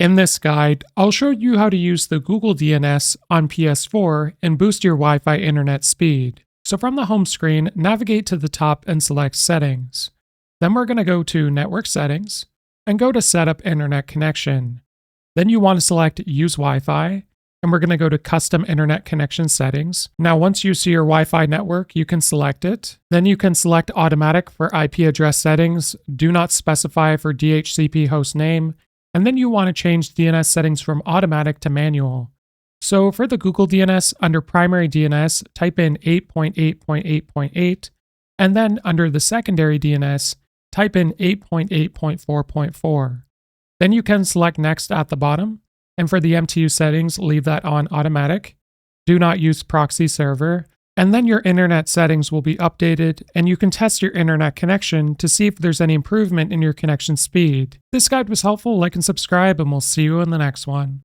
In this guide, I'll show you how to use the Google DNS on PS4 and boost your Wi-Fi internet speed. So from the home screen, navigate to the top and select Settings. Then we're going to go to Network Settings and go to Setup Internet Connection. Then you want to select Use Wi-Fi, and we're going to go to Custom Internet Connection Settings. Now once you see your Wi-Fi network, you can select it. Then you can select Automatic for IP address settings, Do Not Specify for DHCP host name, and then you want to change DNS settings from automatic to manual. So for the Google DNS, under Primary DNS, type in 8.8.8.8, and then under the Secondary DNS, type in 8.8.4.4. Then you can select Next at the bottom, and for the MTU settings, leave that on automatic. Do not use proxy server, and then your internet settings will be updated, and you can test your internet connection to see if there's any improvement in your connection speed. This guide was helpful. Like and subscribe, and we'll see you in the next one.